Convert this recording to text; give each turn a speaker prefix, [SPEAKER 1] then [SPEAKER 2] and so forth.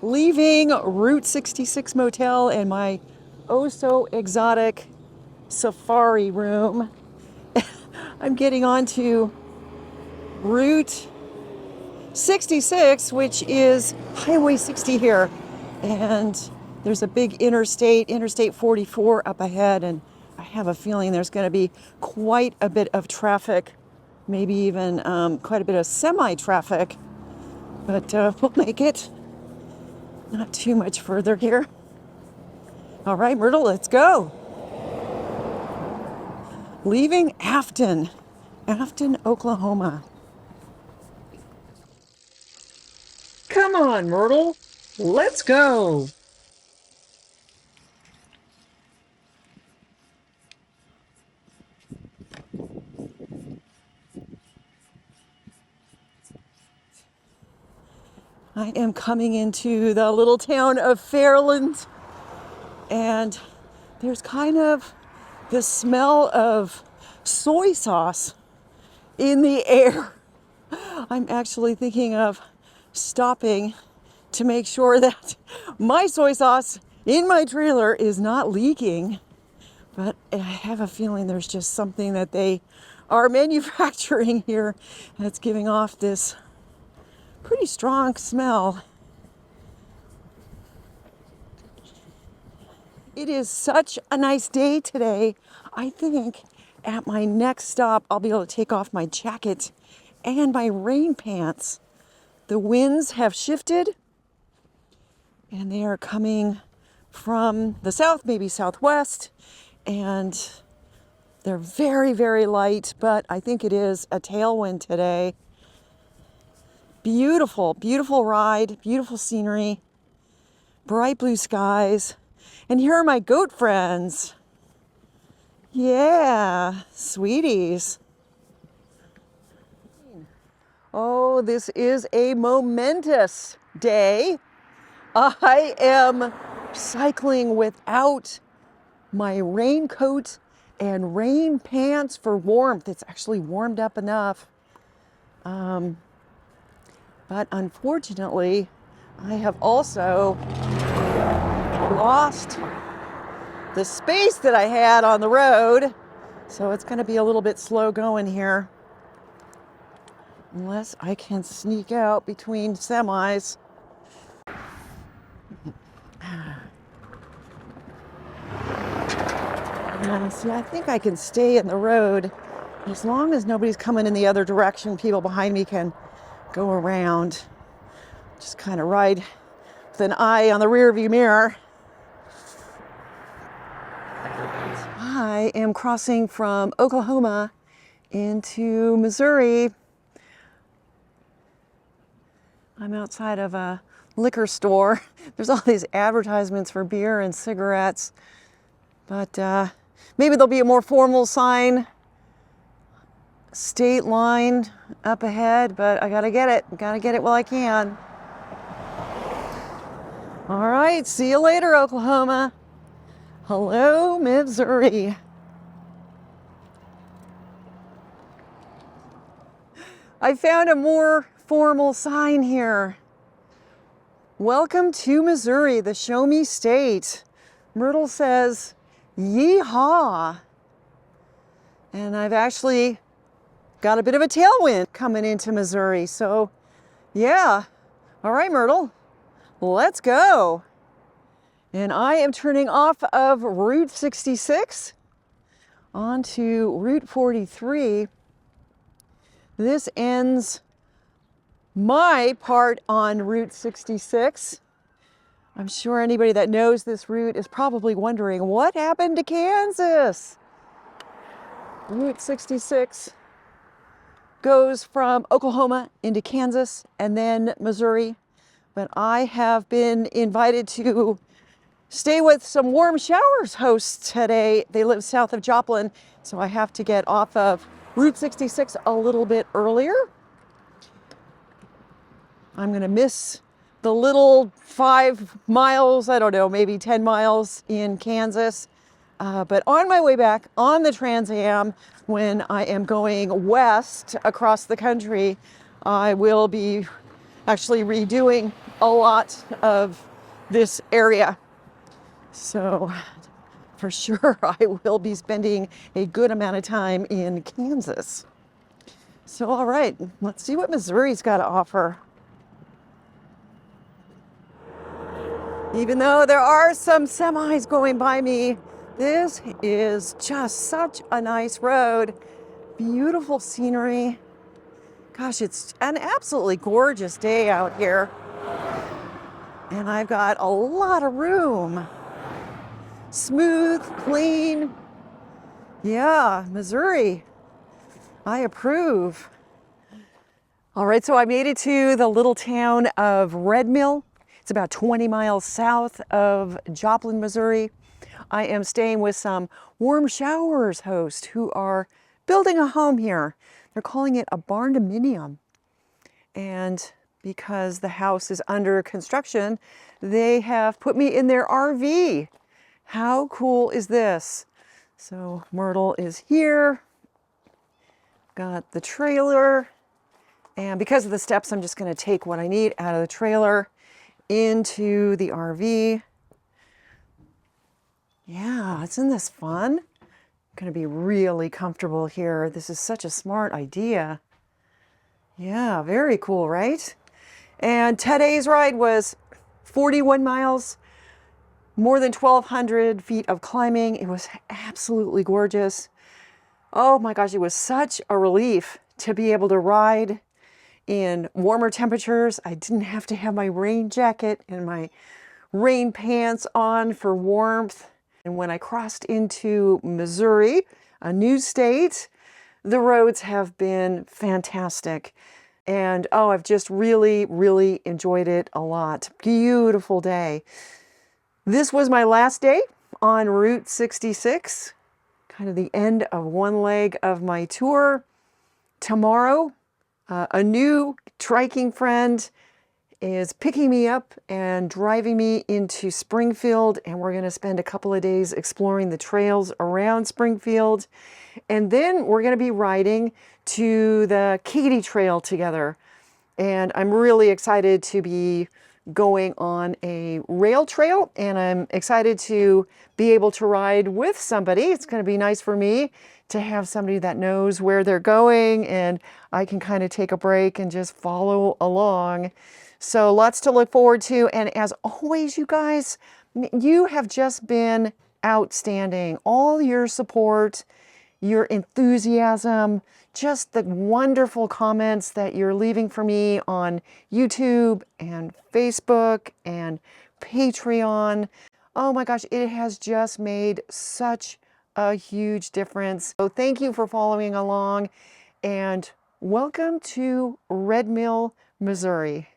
[SPEAKER 1] leaving Route 66 Motel and my oh so exotic safari room. I'm getting onto Route 66, which is Highway 60 here. And there's a big Interstate 44 up ahead, and I have a feeling there's going to be quite a bit of traffic, maybe even quite a bit of semi-traffic, but we'll make it. Not too much further here. All right, Myrtle, let's go. Leaving Afton, Oklahoma. Come on, Myrtle, let's go. I am coming into the little town of Fairland, and there's kind of the smell of soy sauce in the air. I'm actually thinking of stopping to make sure that my soy sauce in my trailer is not leaking, but I have a feeling there's just something that they are manufacturing here that's giving off this pretty strong smell. It is such a nice day today. I think at my next stop, I'll be able to take off my jacket and my rain pants. The winds have shifted and they are coming from the south, maybe southwest, and they're very, very light, but I think it is a tailwind today. Beautiful, beautiful ride, beautiful scenery, bright blue skies. And here are my goat friends. Yeah, sweeties. Oh, this is a momentous day. I am cycling without my raincoat and rain pants for warmth. It's actually warmed up enough. But unfortunately, I have also lost the space that I had on the road. So it's going to be a little bit slow going here. Unless I can sneak out between semis. See, I think I can stay in the road. As long as nobody's coming in the other direction, people behind me can go around. Just kind of ride with an eye on the rear view mirror. I am crossing from Oklahoma into Missouri. I'm outside of a liquor store. There's all these advertisements for beer and cigarettes, but maybe there'll be a more formal sign, state line up ahead, but I gotta get it. Gotta get it while I can. All right, see you later, Oklahoma. Hello, Missouri. I found a more formal sign here. Welcome to Missouri, the show me state. Myrtle says, yeehaw. And I've actually got a bit of a tailwind coming into Missouri. So yeah, all right, Myrtle, let's go. And I am turning off of Route 66 onto Route 43. This ends my part on Route 66. I'm sure anybody that knows this route is probably wondering, what happened to Kansas? Route 66 goes from Oklahoma into Kansas and then Missouri. But I have been invited to stay with some warm showers hosts today. They live south of Joplin, so I have to get off of Route 66 a little bit earlier. I'm gonna miss the little 5 miles, I don't know, maybe 10 miles in Kansas. But on my way back on the Trans Am, when I am going west across the country, I will be actually redoing a lot of this area. So for sure, I will be spending a good amount of time in Kansas. So, all right, let's see what Missouri's got to offer. Even though there are some semis going by me, this is just such a nice road. Beautiful scenery. Gosh, it's an absolutely gorgeous day out here. And I've got a lot of room. Smooth, clean. Yeah, Missouri. I approve. All right, so I made it to the little town of Red Mill. It's about 20 miles south of Joplin, Missouri. I am staying with some Warm Showers hosts who are building a home here. They're calling it a barn-dominium. And because the house is under construction, they have put me in their RV. How cool is this? So Myrtle is here. Got the trailer. And because of the steps, I'm just going to take what I need out of the trailer into the RV. Yeah, isn't this fun? I'm going to be really comfortable here. This is such a smart idea. Yeah, very cool, right? And today's ride was 41 miles, more than 1,200 feet of climbing. It was absolutely gorgeous. Oh my gosh, it was such a relief to be able to ride in warmer temperatures. I didn't have to have my rain jacket and my rain pants on for warmth. And when I crossed into Missouri, a new state, the roads have been fantastic. And oh, I've just really, really enjoyed it a lot. Beautiful day. This was my last day on Route 66, kind of the end of one leg of my tour. Tomorrow, a new triking friend is picking me up and driving me into Springfield, and we're going to spend a couple of days exploring the trails around Springfield. And then we're going to be riding to the Katy Trail together. And I'm really excited to be going on a rail trail, and I'm excited to be able to ride with somebody. It's going to be nice for me to have somebody that knows where they're going, and I can kind of take a break and just follow along. So lots to look forward to. And as always, you guys, you have just been outstanding. All your support, your enthusiasm, just the wonderful comments that you're leaving for me on YouTube and Facebook and Patreon. Oh my gosh, it has just made such a huge difference. So thank you for following along, and welcome to Red Mill, Missouri.